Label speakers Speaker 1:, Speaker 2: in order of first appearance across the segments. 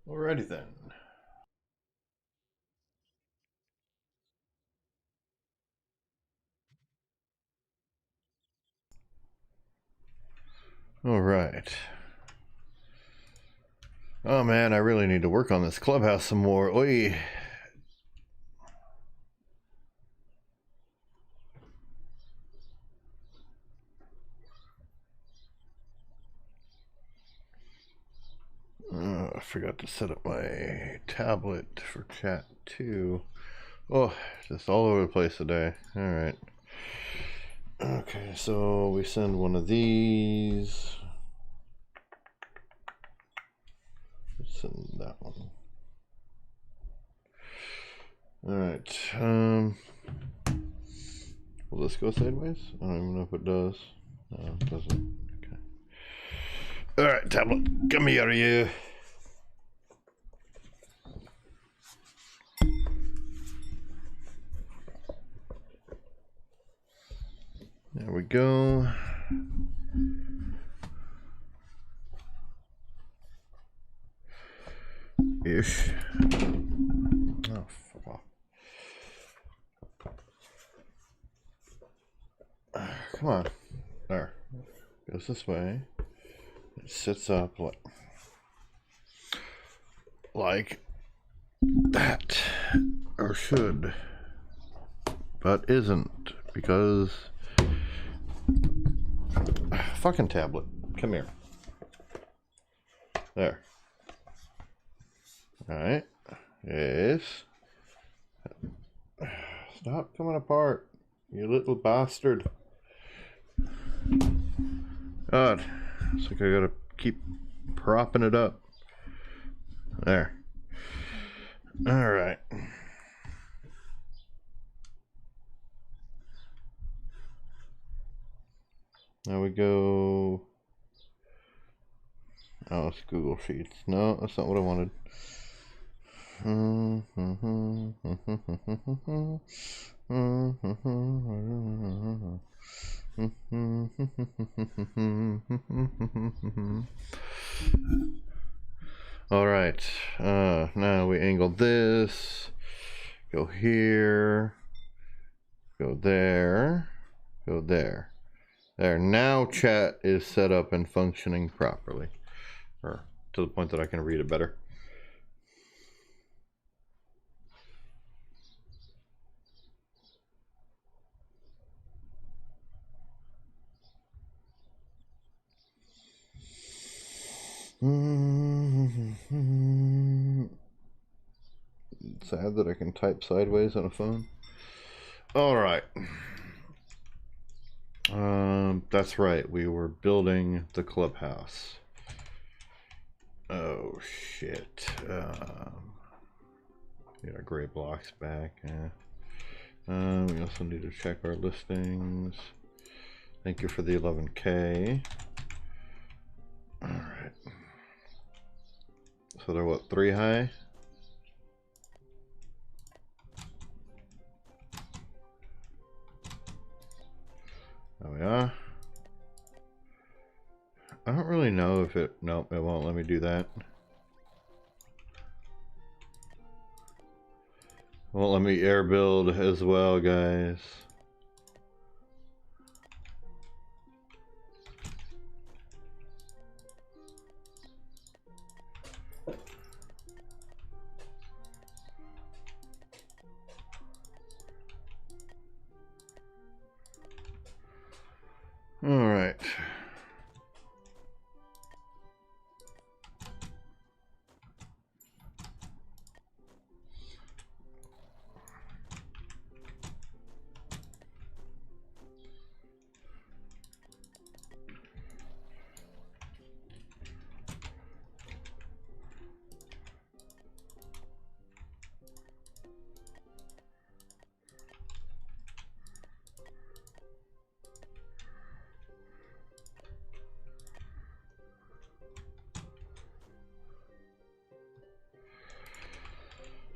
Speaker 1: Alrighty then. All right. Oh man, I really need to work on this clubhouse some more. Oy. I forgot to set up my tablet for chat too. Oh, just all over the place today. All right. Okay, so we send one of these. Let's send that one. All right. Will this go sideways? I don't even know if it does. No, it doesn't. Okay. All right, tablet, come here, you. There we go. Ish. Oh, fuck off. Come on. There. Goes this way. It sits up like that. Or should. But isn't. Because... fucking tablet. Come here. There. Alright. Yes. Stop coming apart, you little bastard. God. It's like I gotta keep propping it up. There. Alright. Now we go... oh, it's Google Sheets. No, that's not what I wanted. All right. Now we angle this. Go here. Go there. Go there. There. Now chat is set up and functioning properly. Or to the point that I can read it better. Sad that I can type sideways on a phone. All right. That's right. We were building the clubhouse. Oh shit. Get our gray blocks back. We also need to check our listings. Thank you for the 11K. All right. So they're what, 3 high? There we are. I don't really know if it... nope, it won't let me do that. It won't let me air build as well, guys. All right.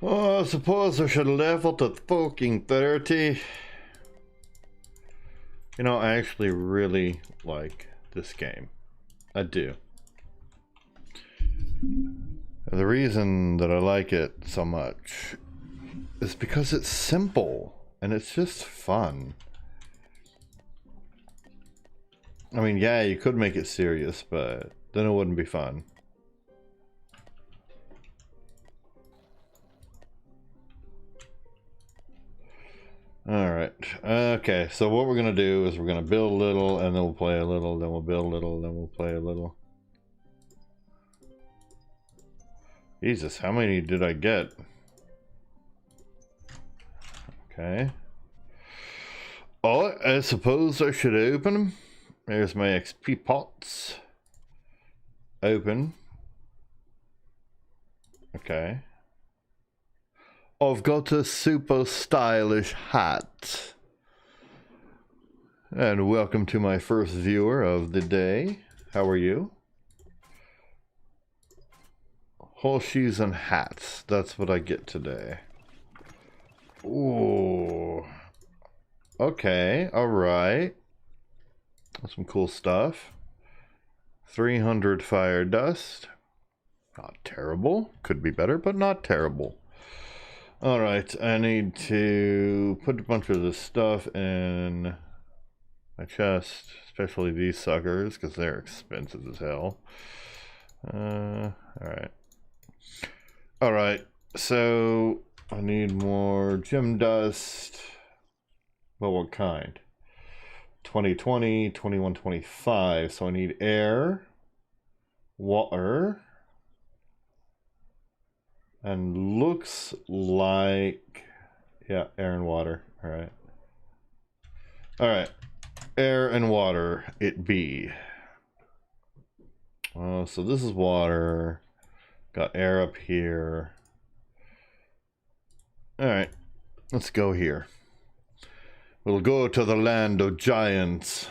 Speaker 1: Oh, I suppose I should level to fucking 30. You know, I actually really like this game. I do. The reason that I like it so much is because it's simple and it's just fun. I mean, yeah, you could make it serious, but then it wouldn't be fun. Alright, okay, so what we're gonna do is we're gonna build a little, and then we'll play a little, then we'll build a little, then we'll play a little. Jesus, how many did I get? Okay. Oh, I suppose I should open them. There's my XP pots. Open. Okay. I've got a super stylish hat. And welcome to my first viewer of the day. How are you? Horseshoes and hats. That's what I get today. Ooh. Okay, alright. That's some cool stuff. 300 fire dust. Not terrible. Could be better, but not terrible. Alright, I need to put a bunch of this stuff in my chest, especially these suckers, because they're expensive as hell. Alright. Alright, so I need more gem dust. Well, what kind? 2020, 2125. So I need air, water, and looks like, yeah, air and water. All right. All right. Air and water it be. So this is water. Got air up here. All right. Let's go here. We'll go to the land of giants.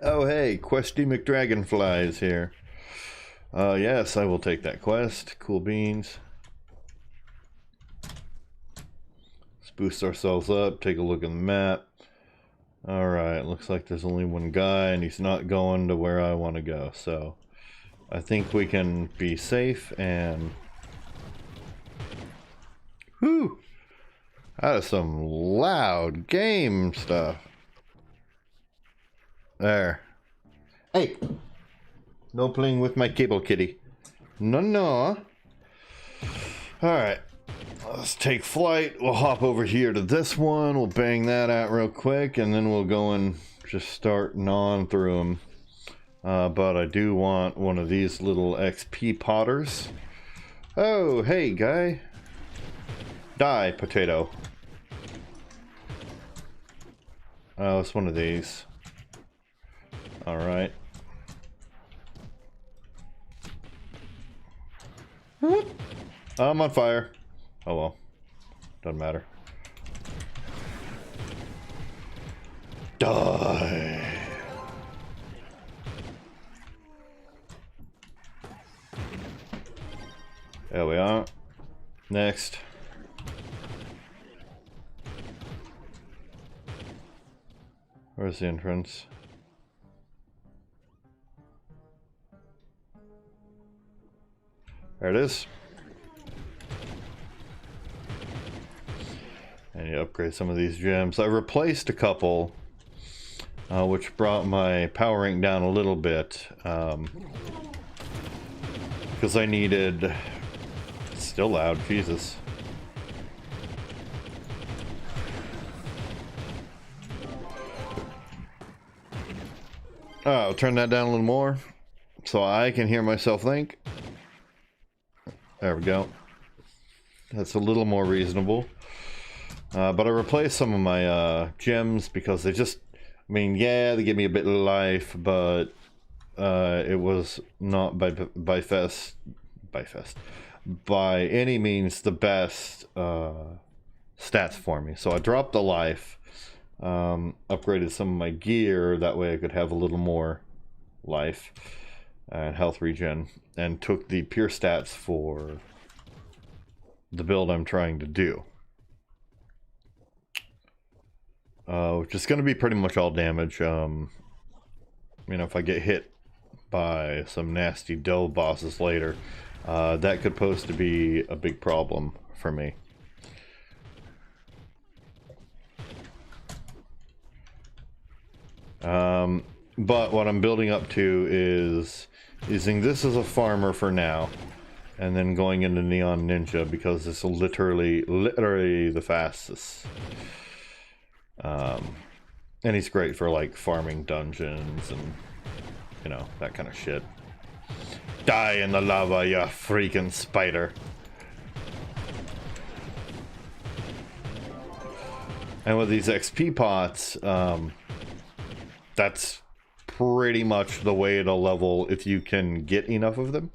Speaker 1: Oh, hey, Questy McDragonfly is here. Yes, I will take that quest. Cool beans. Let's boost ourselves up, take a look at the map. Alright, looks like there's only one guy and he's not going to where I want to go. So, I think we can be safe and... Whew! That is some loud game stuff. There. Hey! No playing with my cable kitty. No, no. Alright. Let's take flight. We'll hop over here to this one. We'll bang that out real quick. And then we'll go and just start gnawing through them. But I do want one of these little XP potters. Oh, hey, guy. Die, potato. Oh, it's one of these. Alright. I'm on fire. Oh well. Doesn't matter. Die. There we are. Next. Where's the entrance? There it is. And you upgrade some of these gems. I replaced a couple, which brought my power rank down a little bit. Because I needed... It's still loud, Jesus. Oh, I'll turn that down a little more so I can hear myself think. There we go. That's a little more reasonable. But I replaced some of my gems because they just, I mean, yeah, they give me a bit of life, but it was not by any means the best stats for me. So I dropped the life. Upgraded some of my gear, that way I could have a little more life and health regen, and took the pure stats for the build I'm trying to do, which is going to be pretty much all damage. You know, if I get hit by some nasty delve bosses later, that could pose to be a big problem for me. But what I'm building up to is using this as a farmer for now, and then going into Neon Ninja because it's literally the fastest. And he's great for like farming dungeons and, you know, that kind of shit. Die in the lava, you freaking spider. And with these XP pots, that's pretty much the way to level if you can get enough of them.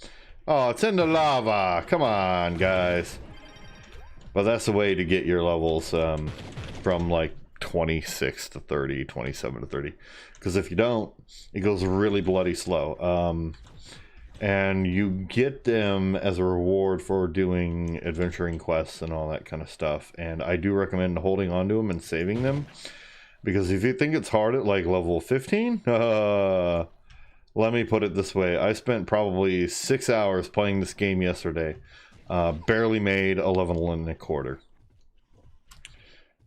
Speaker 1: Oh, it's in the lava. Come on, guys. But that's the way to get your levels from like 26 to 30, 27 to 30. Because if you don't, it goes really bloody slow. And you get them as a reward for doing adventuring quests and all that kind of stuff. And I do recommend holding on to them and saving them. Because if you think it's hard at like level 15, let me put it this way. I spent probably 6 hours playing this game yesterday. Barely made a level and a quarter.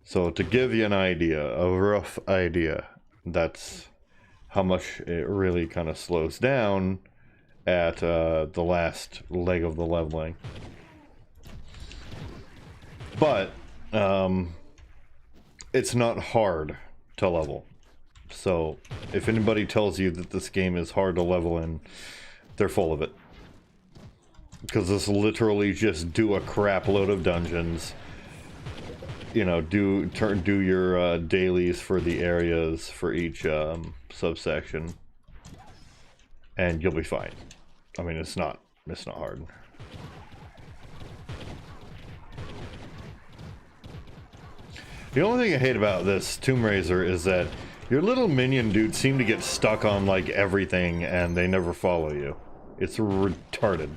Speaker 1: So to give you an idea, a rough idea, that's how much it really kind of slows down at the last leg of the leveling. But it's not hard to level. So if anybody tells you that this game is hard to level in, they're full of it. Because this literally just do a crap load of dungeons. You know, do your dailies for the areas for each subsection, and you'll be fine. I mean, it's not hard. The only thing I hate about this Tomb Raiser is that your little minion dudes seem to get stuck on like everything and they never follow you. It's retarded.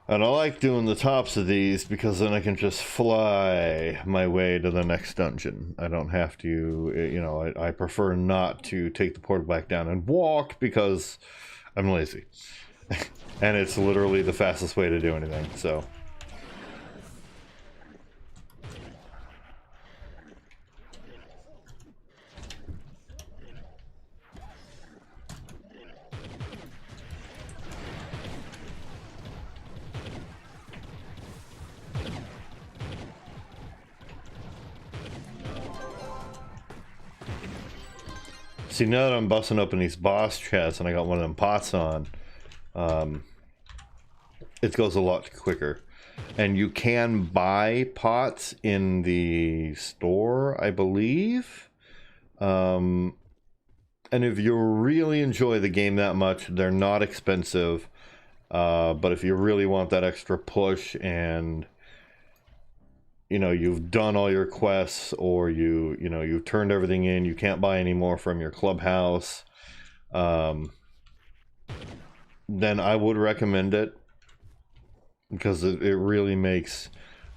Speaker 1: And I like doing the tops of these because then I can just fly my way to the next dungeon. I don't have to, you know, I prefer not to take the portal back down and walk because I'm lazy. And it's literally the fastest way to do anything, so. See, now that I'm busting open these boss chests and I got one of them pots on, it goes a lot quicker. And you can buy pots in the store, I believe. And if you really enjoy the game that much, they're not expensive. But if you really want that extra push and, you know, you've done all your quests, or you've turned everything in, you can't buy any more from your clubhouse, then I would recommend it, because it really makes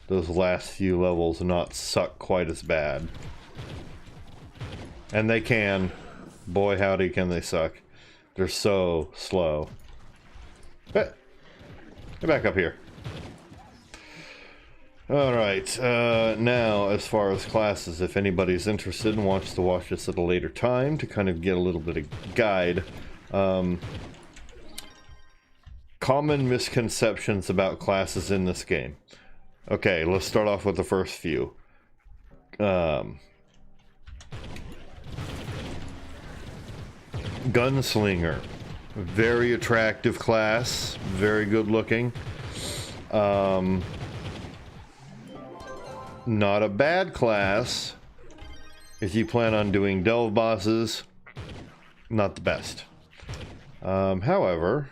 Speaker 1: those last few levels not suck quite as bad. And they can. Boy howdy can they suck. They're so slow. Get back up here. Alright, now as far as classes, if anybody's interested and wants to watch this at a later time to kind of get a little bit of guide, common misconceptions about classes in this game. Okay, let's start off with the first few. Gunslinger. Very attractive class, very good looking. Not a bad class if you plan on doing delve bosses. Not the best. However,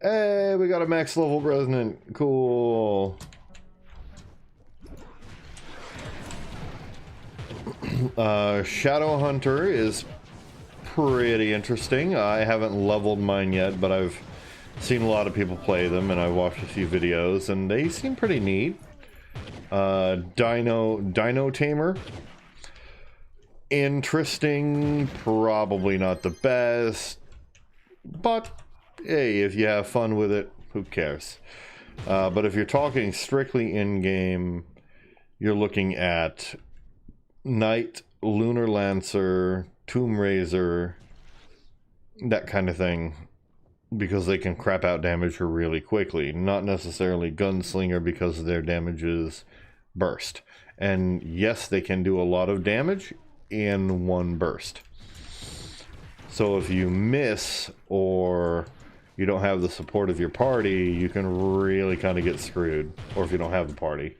Speaker 1: hey, we got a max level resonant. Cool. Shadow Hunter is pretty interesting. I haven't leveled mine yet, but I've seen a lot of people play them, and I watched a few videos, and they seem pretty neat. Dino Tamer. Interesting, probably not the best, but hey, if you have fun with it, who cares? But if you're talking strictly in-game, you're looking at Knight, Lunar Lancer, Tomb Raiser, that kind of thing, because they can crap out damage really quickly. Not necessarily Gunslinger, because their damage is burst. And yes, they can do a lot of damage in one burst. So if you miss or you don't have the support of your party, you can really kind of get screwed. Or if you don't have the party.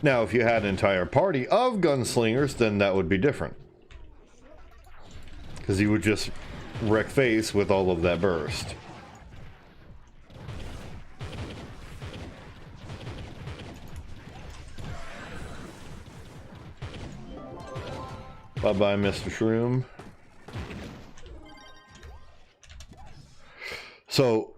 Speaker 1: Now, if you had an entire party of gunslingers, then that would be different. Because you would just wreck face with all of that burst. Bye-bye, Mr. Shroom. So,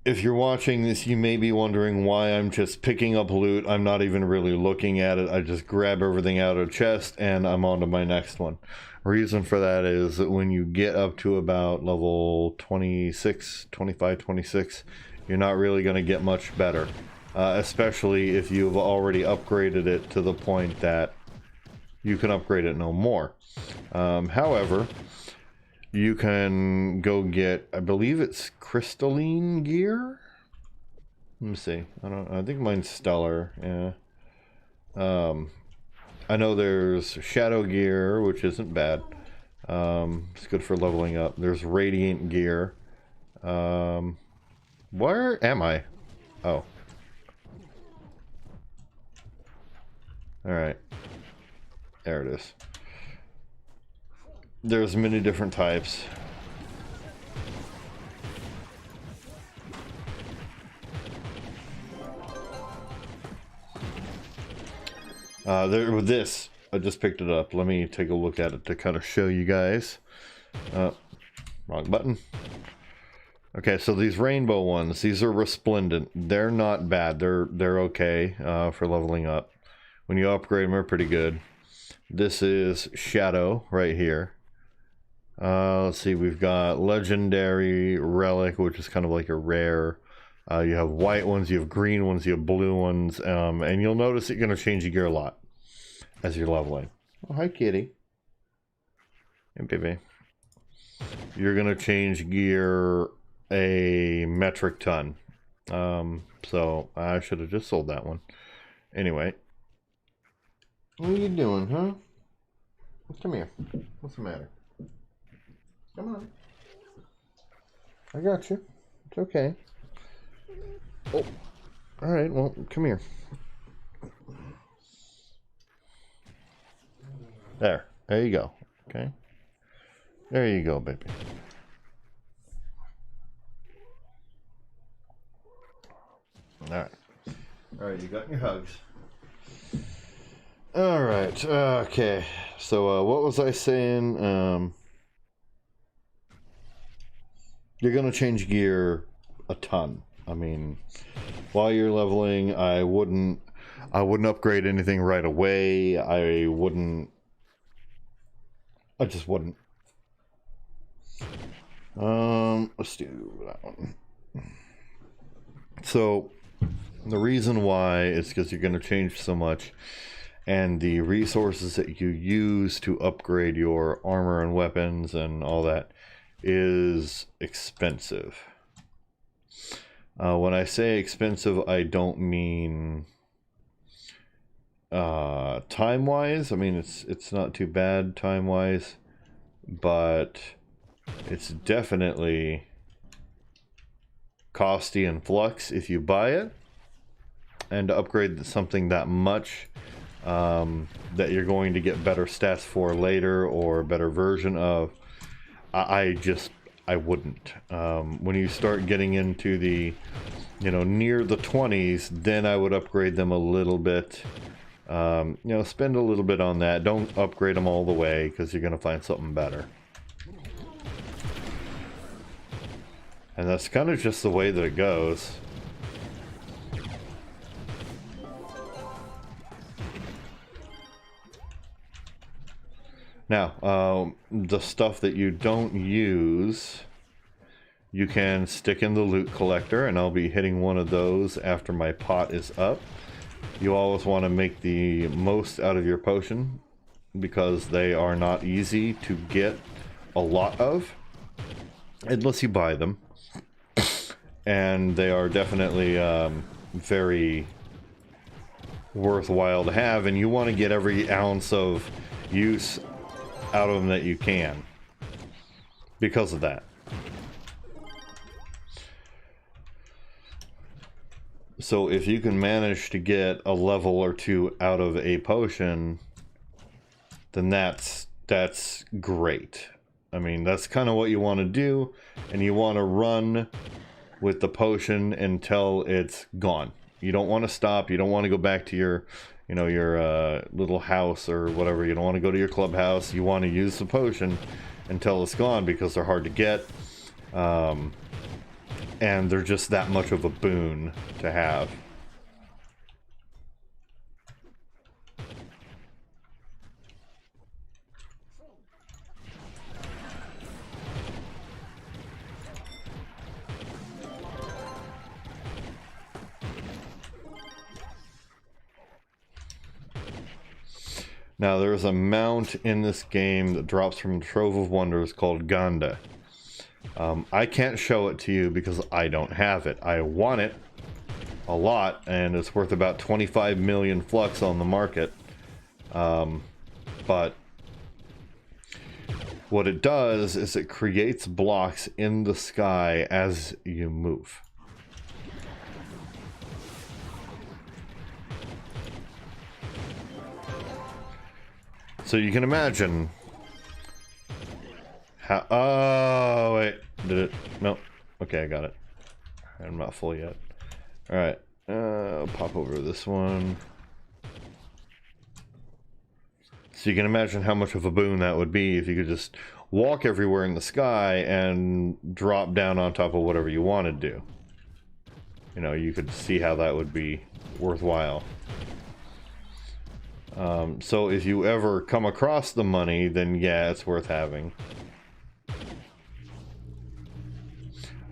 Speaker 1: if you're watching this, you may be wondering why I'm just picking up loot. I'm not even really looking at it. I just grab everything out of the chest and I'm on to my next one. Reason for that is that when you get up to about level 26, 25, 26, you're not really going to get much better. Especially if you've already upgraded it to the point that you can upgrade it no more. However, you can go get, I believe it's crystalline gear. Let me see. I think mine's stellar. Yeah. I know there's shadow gear, which isn't bad. It's good for leveling up. There's radiant gear. Where am I? Oh. Alright. There it is. There's many different types. With this, I just picked it up. Let me take a look at it to kind of show you guys. Wrong button. Okay, so these rainbow ones, these are resplendent. They're not bad. They're okay for leveling up. When you upgrade them, they're pretty good. This is shadow right here. Let's see, we've got legendary, relic, which is kind of like a rare. You have white ones, you have green ones, you have blue ones, and you'll notice you're going to change your gear a lot as you're leveling. Oh, hi, kitty. Hey, baby. You're going to change gear a metric ton. So I should have just sold that one. Anyway. What are you doing, huh? Come here. What's the matter? Come on. I got you. It's okay. Oh. Alright, well, come here. There. There you go. Okay. There you go, baby. Alright. Alright, you got your hugs. Alright, okay. So, what was I saying? You're gonna change gear a ton. I mean, while you're leveling, I wouldn't upgrade anything right away. I just wouldn't. Let's do that one. So, the reason why is because you're gonna change so much, and the resources that you use to upgrade your armor and weapons and all that is expensive. When I say expensive, I don't mean time-wise. I mean, it's not too bad time-wise, but it's definitely costly in flux if you buy it, and to upgrade something that much that you're going to get better stats for later or a better version of, I wouldn't. When you start getting into the, near the 20s, then I would upgrade them a little bit. Spend a little bit on that. Don't upgrade them all the way, because you're going to find something better. And that's kind of just the way that it goes. Now, the stuff that you don't use, you can stick in the loot collector, and I'll be hitting one of those after my pot is up. You always want to make the most out of your potion, because they are not easy to get a lot of, unless you buy them. And they are definitely very worthwhile to have, and you want to get every ounce of use out of them that you can because of that. So if you can manage to get a level or two out of a potion, then that's great. I mean, that's kind of what you want to do, and you want to run with the potion until it's gone. You don't want to stop. You don't want to go back to your, you know, your little house or whatever. You don't want to go to your clubhouse. You want to use the potion until it's gone, because they're hard to get. And they're just that much of a boon to have. Now, there's a mount in this game that drops from Trove of Wonders called Ganda. I can't show it to you because I don't have it. I want it a lot, and it's worth about 25 million flux on the market. But what it does is it creates blocks in the sky as you move. So you can imagine how... Oh, wait. Did it? No. Okay, I got it. I'm not full yet. Alright. I'll pop over this one. So you can imagine how much of a boon that would be if you could just walk everywhere in the sky and drop down on top of whatever you want to do. You know, you could see how that would be worthwhile. So if you ever come across the money, then yeah, it's worth having.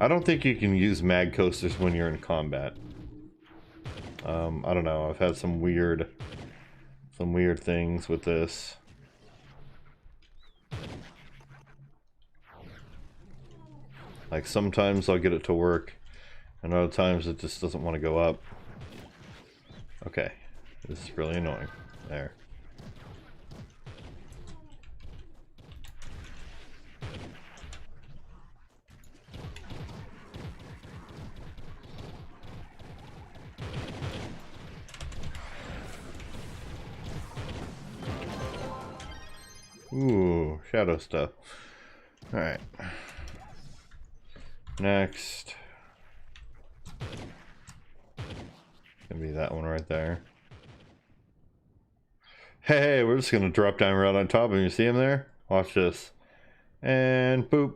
Speaker 1: I don't think you can use mag coasters when you're in combat. I don't know, I've had some weird things with this. Like sometimes I'll get it to work, and other times it just doesn't want to go up. Okay, this is really annoying. There. Ooh, shadow stuff. Alright. Next. Gonna be that one right there. Hey, we're just gonna drop down right on top of him. You see him there? Watch this. And boop.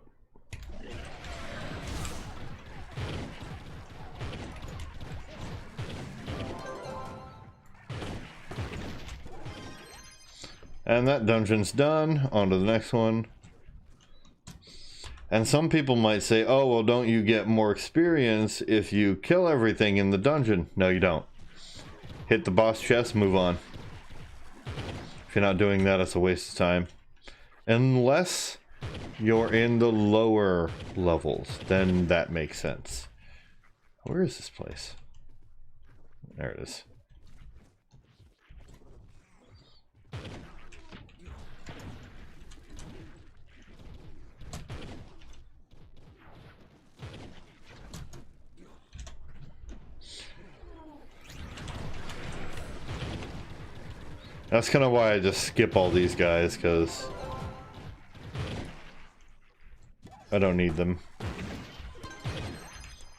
Speaker 1: And that dungeon's done. On to the next one. And some people might say, oh, well, don't you get more experience if you kill everything in the dungeon? No, you don't. Hit the boss chest, move on. If you're not doing that, it's a waste of time. Unless you're in the lower levels, then that makes sense. Where is this place? There it is. That's kind of why I just skip all these guys, because I don't need them.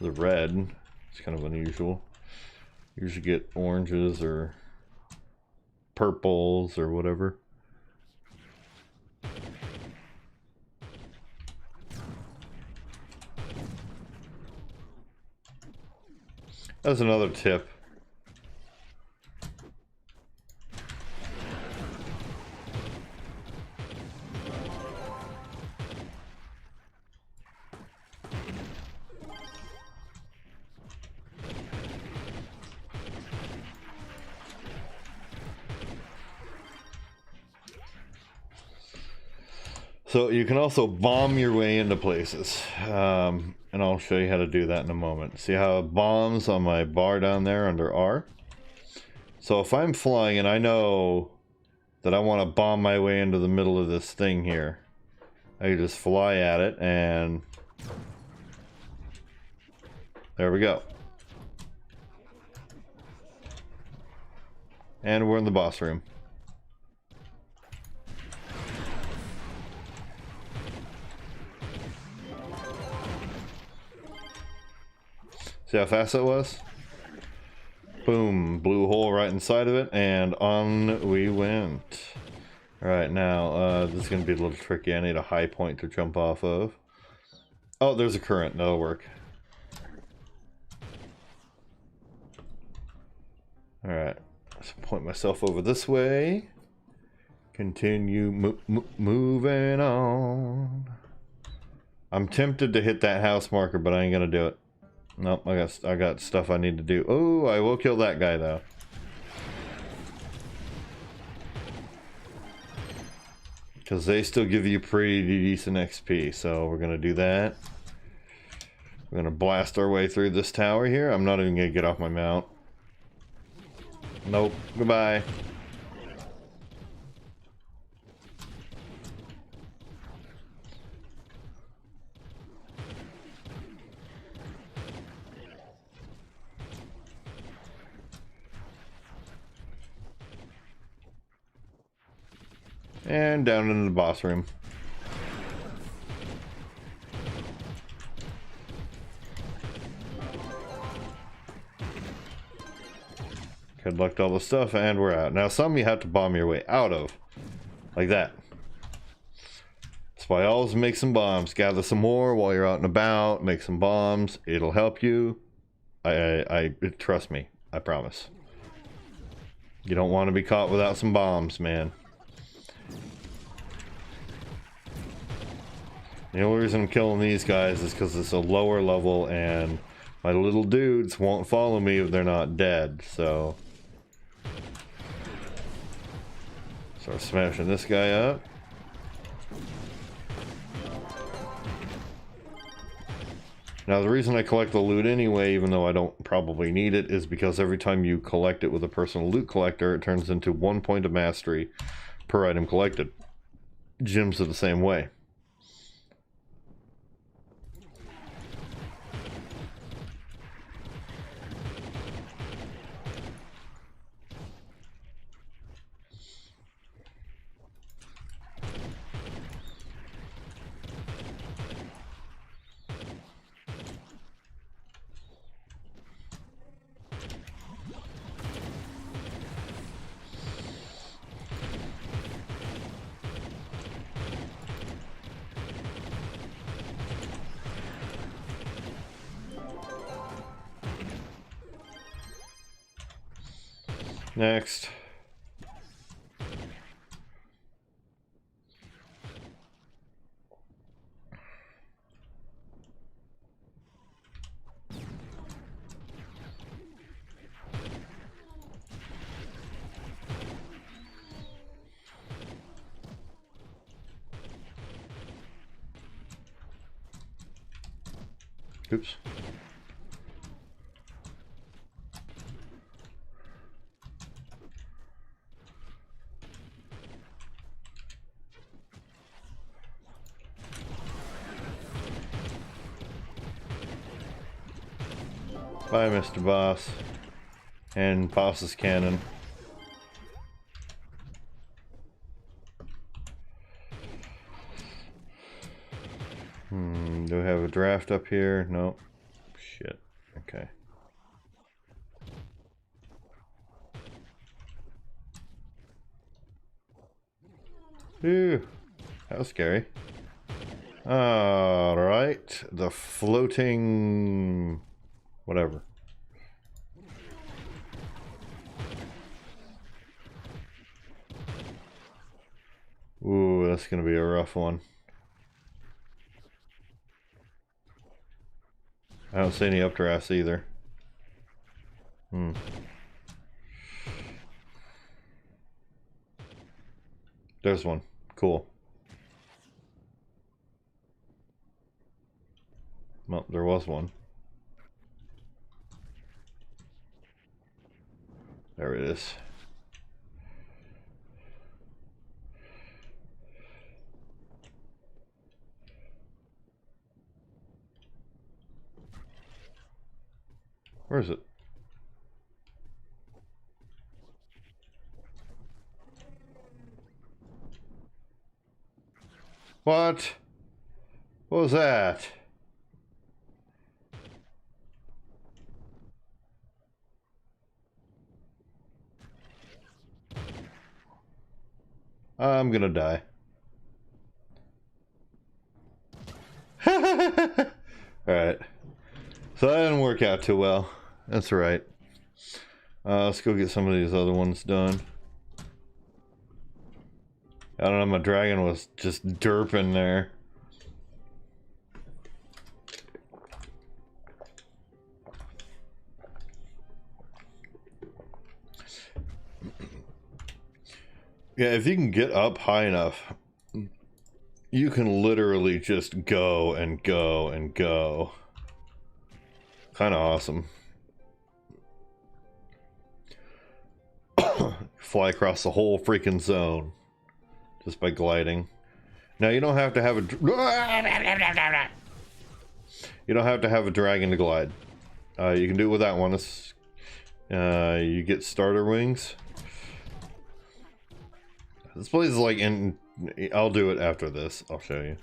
Speaker 1: The red, it's kind of unusual. You usually get oranges or purples or whatever. That's another tip. So you can also bomb your way into places, and I'll show you how to do that in a moment. See how it bombs on my bar down there under R? So if I'm flying and I know that I want to bomb my way into the middle of this thing here, I can just fly at it and there we go. And we're in the boss room. See how fast that was? Boom, blew a hole right inside of it, and on we went. Alright, now, this is going to be a little tricky. I need a high point to jump off of. Oh, there's a current. That'll work. Alright, let's point myself over this way. Continue moving on. I'm tempted to hit that house marker, but I ain't gonna do it. Nope, I got stuff I need to do. Oh, I will kill that guy though. Because they still give you pretty decent XP, so we're gonna do that. We're gonna blast our way through this tower here. I'm not even gonna get off my mount. Nope, goodbye. And down into the boss room. Collect all the stuff and we're out. Now some you have to bomb your way out of. Like that. That's why I always make some bombs. Gather some more while you're out and about. Make some bombs. It'll help you. Trust me. I promise. You don't want to be caught without some bombs, man. The only reason I'm killing these guys is because it's a lower level and my little dudes won't follow me if they're not dead, so... Start smashing this guy up. Now the reason I collect the loot anyway, even though I don't probably need it, is because every time you collect it with a personal loot collector, it turns into 1 point of mastery per item collected. Gems are the same way. Next. Oops. Bye, Mr. Boss. And Boss's cannon. Do we have a draft up here? Nope. Shit. Okay. Ooh. That was scary. Alright. The floating... whatever. that's gonna be a rough one. I don't see any updrafts either. There's one. Cool. Well, there was one. There it is. Where is it? What? What was that? I'm gonna die. Alright. So that didn't work out too well. That's alright. Let's go get some of these other ones done. I don't know, my dragon was just derping there. Yeah, if you can get up high enough, you can literally just go and go and go. Kind of awesome. Fly across the whole freaking zone just by gliding. Now you don't have to have a dragon to glide. You can do it with that one. It's, you get starter wings. This place is like in. I'll do it after this. I'll show you.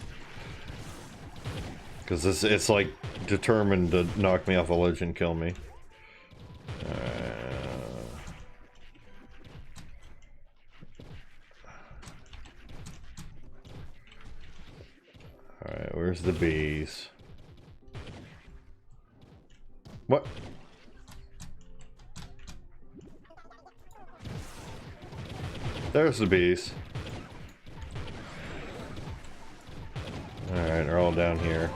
Speaker 1: Because it's like determined to knock me off a ledge and kill me. Alright, where's the bees? What? There's the bees. Alright, they're all down here.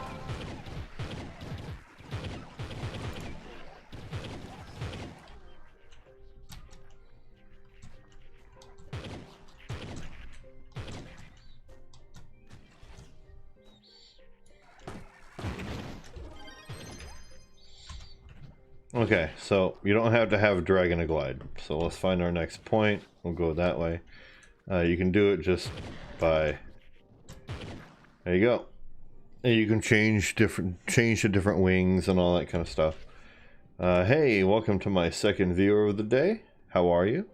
Speaker 1: Okay, so you don't have to have a dragon to glide. So let's find our next point. We'll go that way. You can do it just by... There you go. And you can change to different wings and all that kind of stuff. Hey, welcome to my second viewer of the day. How are you?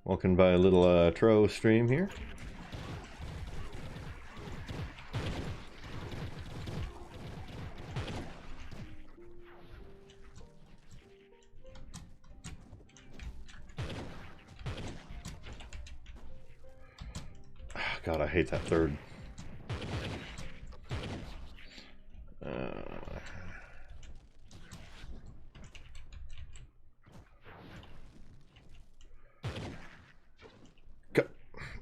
Speaker 1: Welcome by a little Trove stream here. God, I hate that third.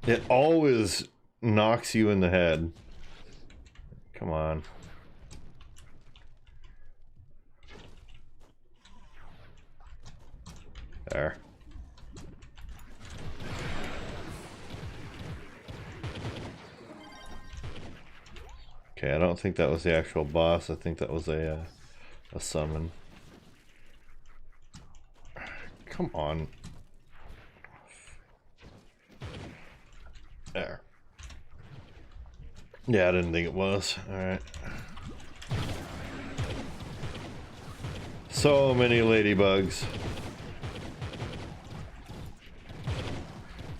Speaker 1: It always knocks you in the head. Come on. There. Okay, I don't think that was the actual boss. I think that was a summon. Come on. There. Yeah, I didn't think it was. Alright. So many ladybugs.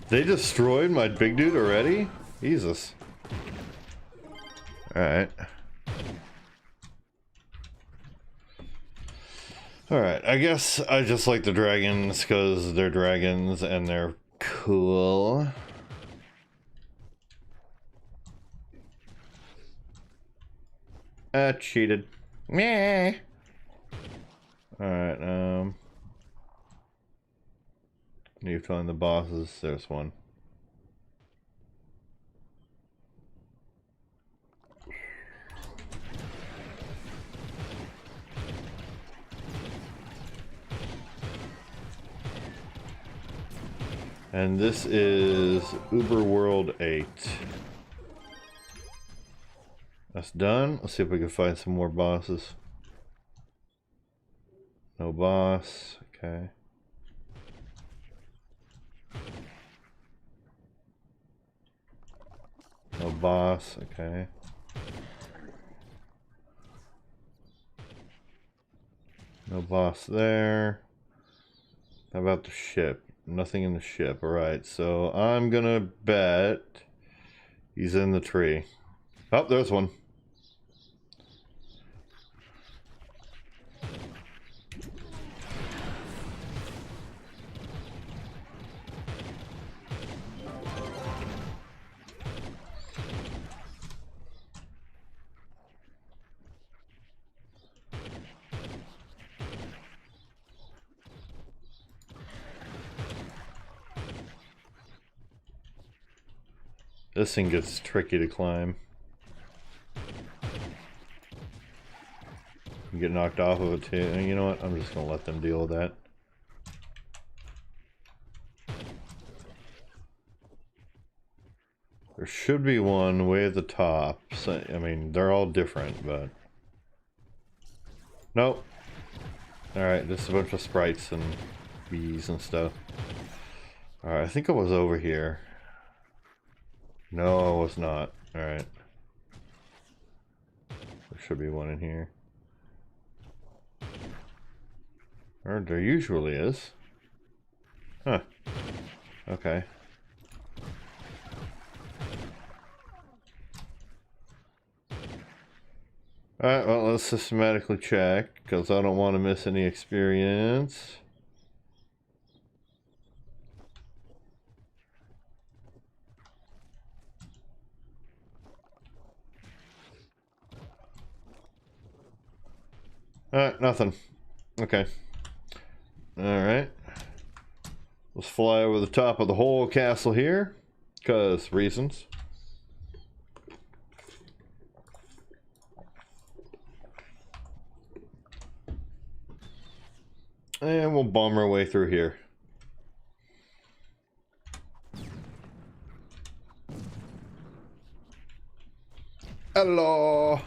Speaker 1: They destroyed my big dude already? Jesus. Alright. Alright, I guess I just like the dragons because they're dragons and they're cool. Cheated. Meh. Alright, need to find the bosses. There's one. And this is Uber World 8. That's done. Let's see if we can find some more bosses. No boss. Okay. No boss. Okay. No boss there. How about the ship? Nothing in the ship. Alright, so I'm gonna bet he's in the tree. Oh, there's one. This thing gets tricky to climb. You get knocked off of it too. And you know what? I'm just gonna let them deal with that. There should be one way at the top. So, I mean, they're all different, but... Nope. Alright, just a bunch of sprites and bees and stuff. Alright, I think I was over here. No, I was not. Alright. There should be one in here. Or there usually is. Huh. Okay. Alright, well, let's systematically check, because I don't want to miss any experience. Alright, nothing. Okay. Alright. Let's fly over the top of the whole castle here, because reasons. And we'll bomb our way through here. Hello!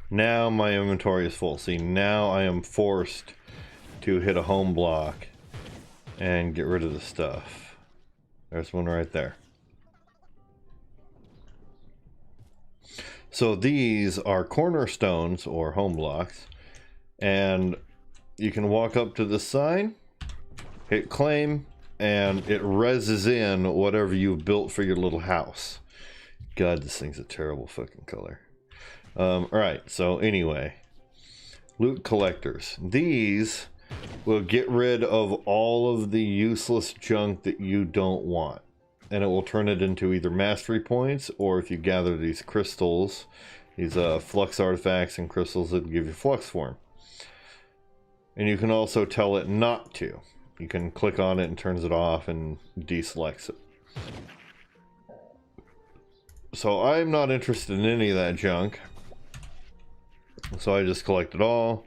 Speaker 1: Now my inventory is full. See, now I am forced to hit a home block and get rid of the stuff. There's one right there. So these are cornerstones or home blocks, and you can walk up to the sign, hit claim, and it reses in whatever you've built for your little house. God, this thing's a terrible fucking color. Alright, so anyway, loot collectors. These will get rid of all of the useless junk that you don't want, and it will turn it into either mastery points, or if you gather these crystals, these flux artifacts and crystals, that give you flux form. And you can also tell it not to. You can click on it and turns it off and deselects it. So I'm not interested in any of that junk. So I just collect it all.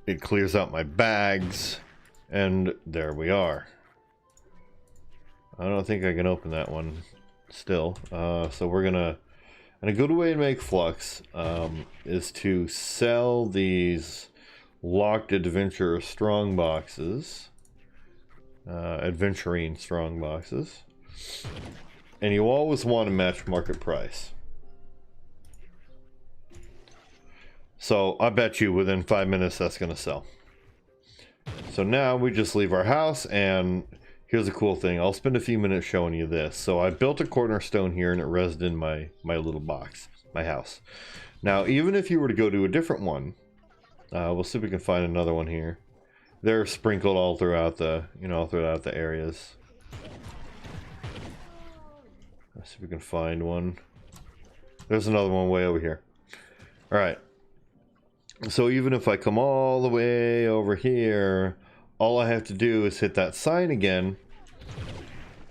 Speaker 1: It clears out my bags. And there we are. I don't think I can open that one still. So we're gonna... And a good way to make flux is to sell these locked adventure strong boxes. Adventurine strong boxes. And you always want to match market price. So I bet you within 5 minutes that's going to sell. So now we just leave our house, and here's a cool thing. I'll spend a few minutes showing you this. So I built a cornerstone here, and it resided in my little box, my house. Now, even if you were to go to a different one, we'll see if we can find another one here. They're sprinkled all throughout the, throughout the areas. Let's see if we can find one. There's another one way over here. All right. So even if I come all the way over here, all I have to do is hit that sign again,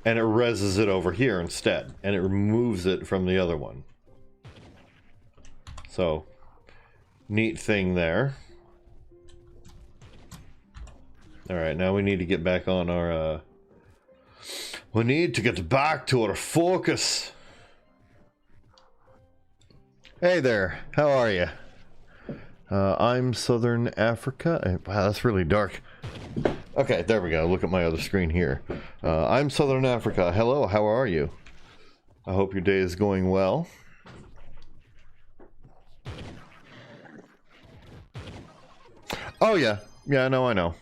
Speaker 1: and it reses it over here instead, and it removes it from the other one. So, neat thing there. Alright, now we need to get back on our, we need to get back to our focus. Hey there, how are you? I'm Southern Africa. Wow, that's really dark. Okay, there we go. Look at my other screen here. I'm Southern Africa. Hello, how are you? I hope your day is going well. Oh yeah, yeah, no, I know.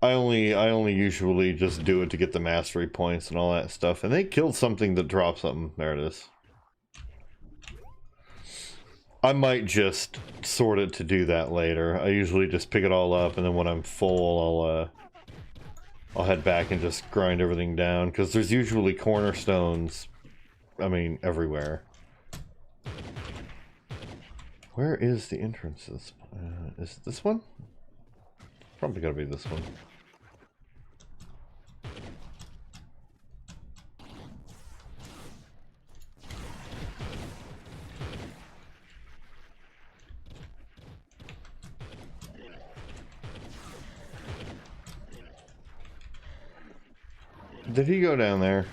Speaker 1: I only usually just do it to get the mastery points and all that stuff. And they killed something that dropped something. There it is. I might just sort it to do that later. I usually just pick it all up, and then when I'm full, I'll head back and just grind everything down, because there's usually cornerstones, I mean, everywhere. Where is the entrances? Is it this one? Probably gotta be this one. Did he go down there?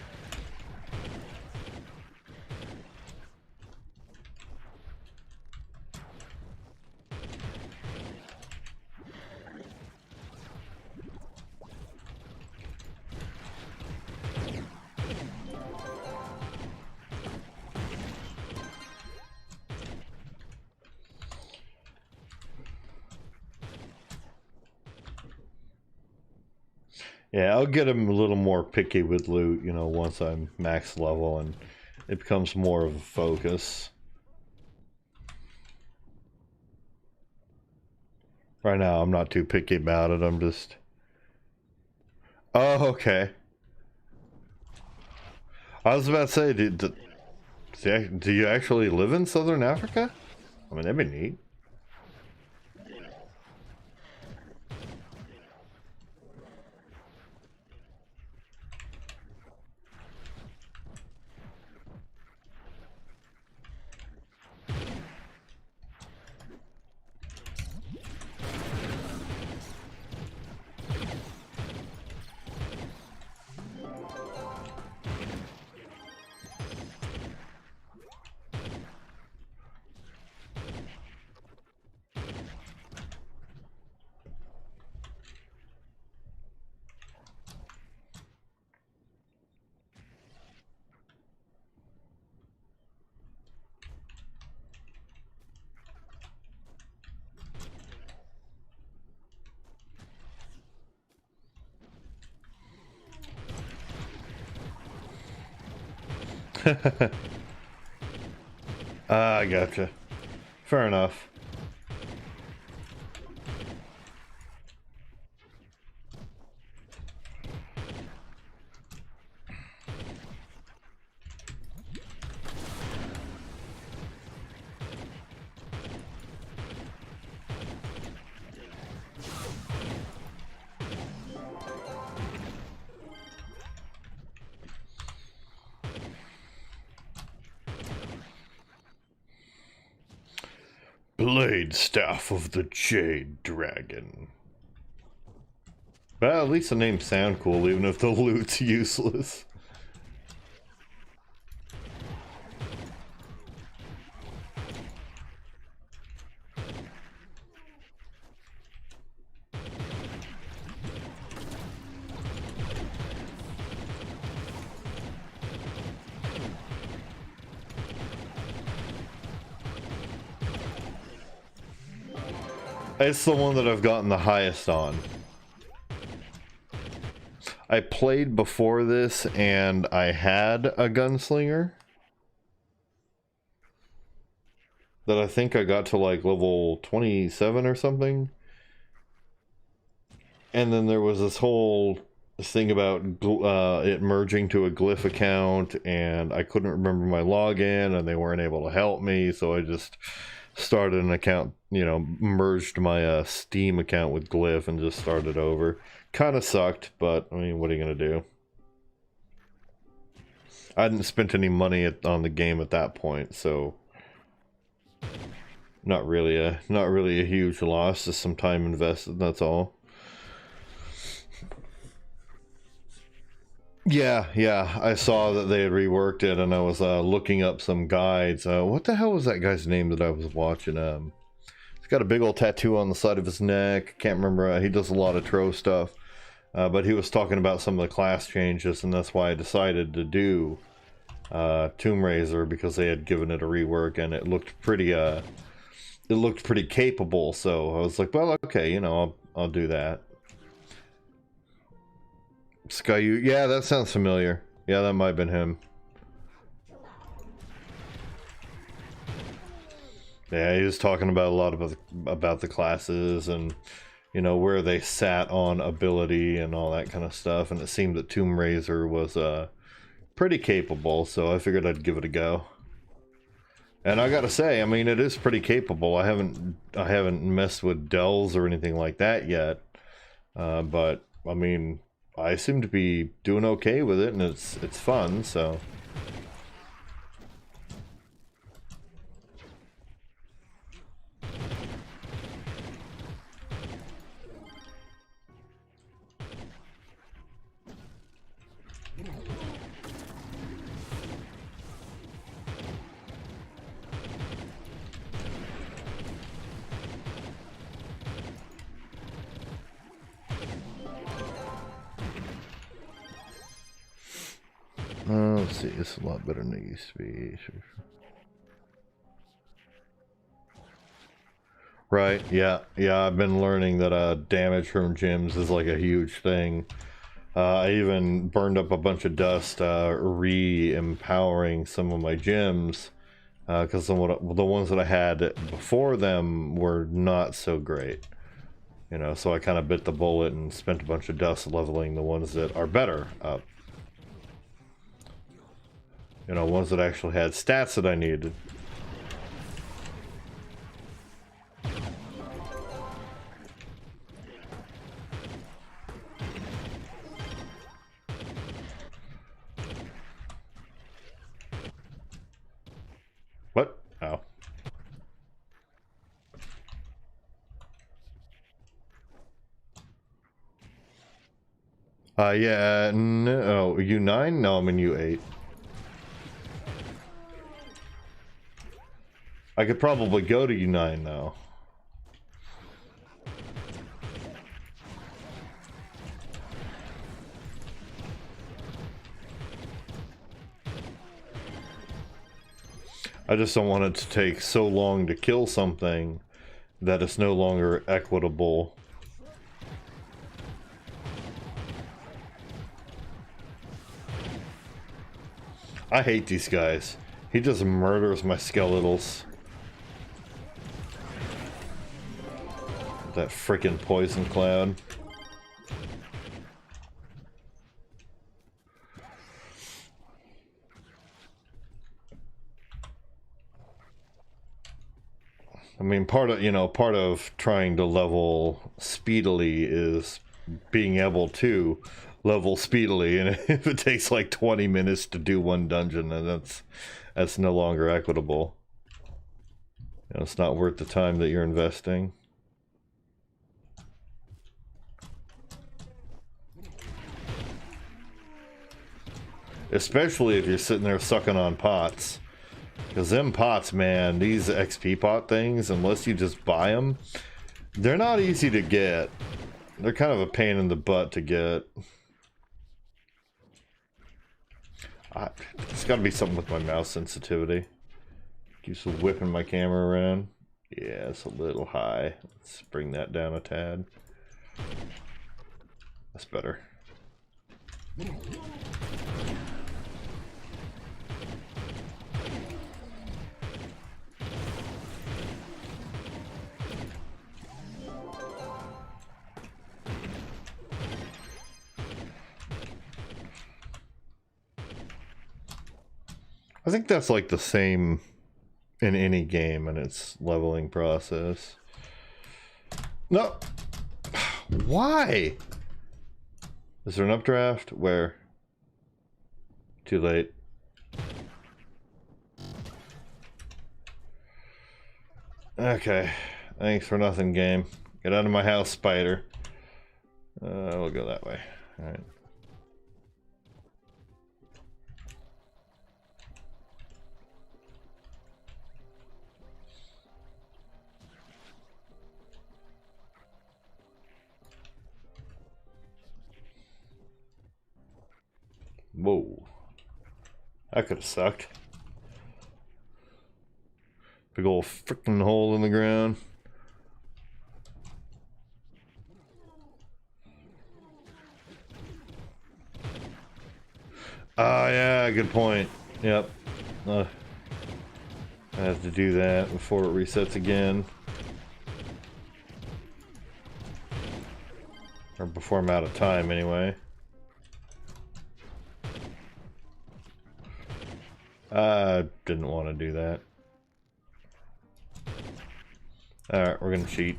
Speaker 1: Yeah, I'll get him a little more picky with loot, you know, once I'm max level and it becomes more of a focus. Right now, I'm not too picky about it, I'm just... Oh, okay. I was about to say, do you actually live in Southern Africa? I mean, that'd be neat. I gotcha. Fair enough. Blade Staff of the Jade Dragon. Well, at least the names sound cool, even if the loot's useless. It's the one that I've gotten the highest on. I played before this and I had a Gunslinger that I think I got to like level 27 or something. And then there was this whole thing about it merging to a Glyph account, and I couldn't remember my login and they weren't able to help me, so I just started an account, you know, merged my Steam account with Glyph and just started over. Kind of sucked, but I mean, what are you gonna do? I hadn't spent any money on the game at that point, so not really a huge loss, just some time invested, that's all. Yeah, I saw that they had reworked it, and I was looking up some guides. What the hell was that guy's name that I was watching? He's got a big old tattoo on the side of his neck. Can't remember. He does a lot of Trove stuff. But he was talking about some of the class changes, and that's why I decided to do Tomb Raider, because they had given it a rework, and it looked pretty capable. So I was like, well, okay, you know, I'll do that. Skyu, yeah, that sounds familiar. Yeah, that might have been him. Yeah, he was talking about a lot about the classes and, you know, where they sat on ability and all that kind of stuff. And it seemed that Tomb Raider was pretty capable, so I figured I'd give it a go. And I gotta say, I mean, it is pretty capable. I haven't messed with Dells or anything like that yet, but I mean, I seem to be doing okay with it, and it's fun, so. Let's see, it's a lot better than it used to be. Right, yeah, I've been learning that damage from gems is like a huge thing. I even burned up a bunch of dust re-empowering some of my gems, because the ones that I had before them were not so great. You know, so I kind of bit the bullet and spent a bunch of dust leveling the ones that are better up. You know, ones that actually had stats that I needed. What? Oh. Yeah, no, U9? No, I'm in U8. I could probably go to U9 now. I just don't want it to take so long to kill something that it's no longer equitable. I hate these guys. He just murders my skeletals. That freaking poison cloud. I mean, part of trying to level speedily is being able to level speedily, and if it takes like 20 minutes to do one dungeon, then that's no longer equitable. You know, it's not worth the time that you're investing. Especially if you're sitting there sucking on pots. Because them pots, man, these XP pot things, unless you just buy them, they're not easy to get. They're kind of a pain in the butt to get. It's got to be something with my mouse sensitivity. Keeps whipping my camera around. Yeah, it's a little high. Let's bring that down a tad. That's better. I think that's like the same in any game in its leveling process. No. Why? Is there an updraft? Where? Too late. Okay. Thanks for nothing, game. Get out of my house, spider. We'll go that way. Alright. Whoa. That could have sucked. Big old freaking hole in the ground. Oh, yeah, good point. Yep. I have to do that before it resets again. Or before I'm out of time, anyway. I didn't want to do that. Alright, we're gonna cheat.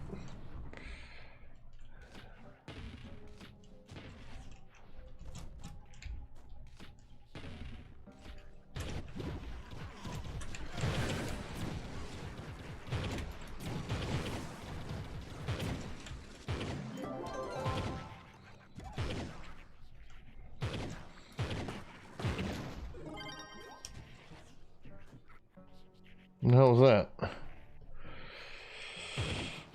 Speaker 1: What the hell was that?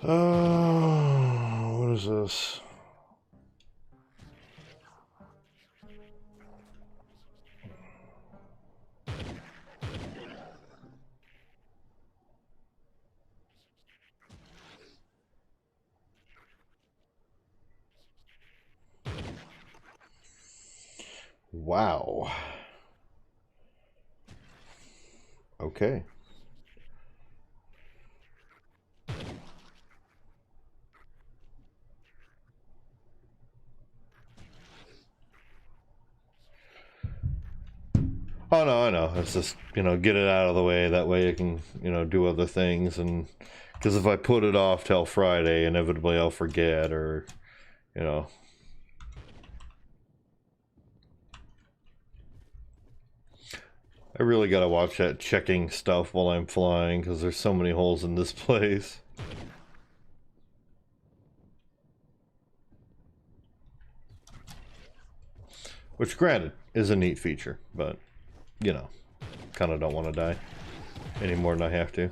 Speaker 1: Oh, what is this? Wow. Okay. Oh no, I know. It's just, you know, get it out of the way. That way you can, you know, do other things. And because if I put it off till Friday, inevitably I'll forget, or, you know. I really gotta watch that checking stuff while I'm flying, because there's so many holes in this place. Which, granted, is a neat feature, but, you know, kind of don't want to die any more than I have to.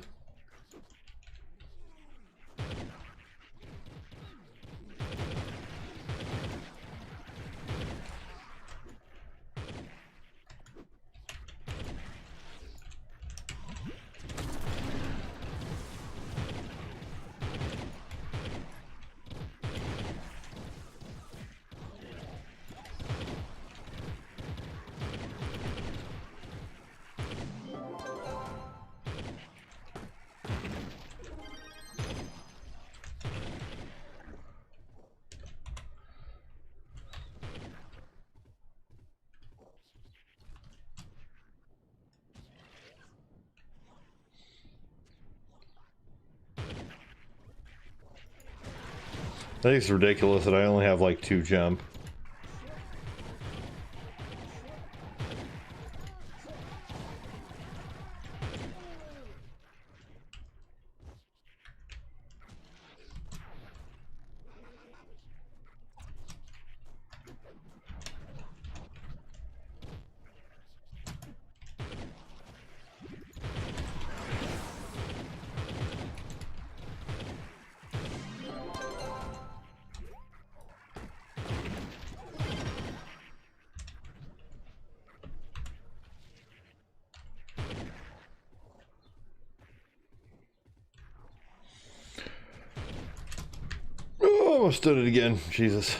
Speaker 1: I think it's ridiculous that I only have like 2 jump. Oh, almost did it again. Jesus.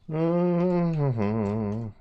Speaker 1: Mm-hmm.